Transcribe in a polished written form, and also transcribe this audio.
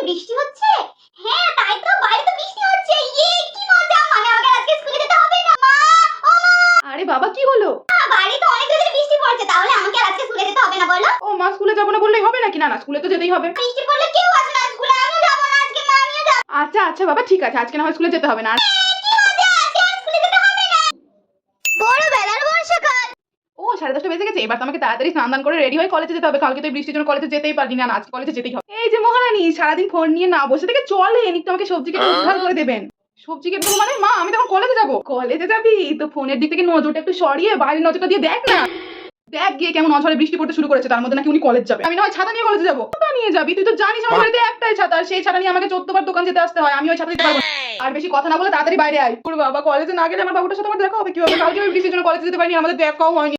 বৃষ্টি হচ্ছে? হ্যাঁ তাই তো, বাইরে তো বৃষ্টি হচ্ছে। ইয়ে কি মজা, মানে আমাকে আজকে স্কুলে যেতে হবে না। মা, ও মা। আরে বাবা কি হলো? বাইরে তো অনেক জোরে বৃষ্টি পড়ছে, তাহলে আমাকে আজকে স্কুলে যেতে হবে না বলো? ও মা, স্কুলে যাবো না বললেই হবে নাকি? না না, স্কুলে তো যেতেই হবে। বৃষ্টি পড়লে কেউ আসে না স্কুলে, আমিও যাবো না আজকে, মা আমিও যাবো। আচ্ছা আচ্ছা বাবা, ঠিক আছে, আজকে না হয় স্কুলে যেতে হবে না। কি মজা, আজকে আর স্কুলে যেতে হবে না। বড় বেলার বর্ষাকাল। ও 10:30 বেজে গেছে, এবার তো আমাকে তাড়াতাড়ি স্নান দান করে রেডি হয়ে কলেজে যেতে হবে। কালকে তো এই বৃষ্টির জন্য কলেজে যেতেই পারলি না, আজকে কলেজে যেতেই হবে। এই যে মহারানী, সারাদিন ফোন নিয়ে না বসে থেকে চলেন, একটু আমাকে সবজি কেটে উদ্ধার করে দেবেন। সবজি কেটে দেবো মানে? মা আমি তখন কলেজে যাবো। কলেজে যাবি তো ফোনের দিক থেকে নজরটা একটু সরিয়ে বাইরের নজরটা দিয়ে দেখ না। দেখ গিয়ে কেমন অঝরে বৃষ্টি পড়তে শুরু করেছে, তার মধ্যে নাকি উনি কলেজ যাবে। আমি না হয় ছাতা নিয়ে কলেজে যাবো। ছাতা নিয়ে যাবি? তুই তো জানিস আমার বাড়িতে একটাই ছাতা, আর সেই ছাতা নিয়ে আমাকে 14 বার দোকান যেতে আসতে হয়। আমি ওই ছাতা দিতে পারবো না। আর বেশি কথা না বলে তাড়াতাড়ি বাইরে আয়। ওর বাবা, কলেজে না গেলে আমার বাবুটার সাথে আমার দেখা হবে কিভাবে? কালকে আমি বৃষ্টির জন্য কলেজে যেতে পারিনি, আমাদের দেখাও হয়নি।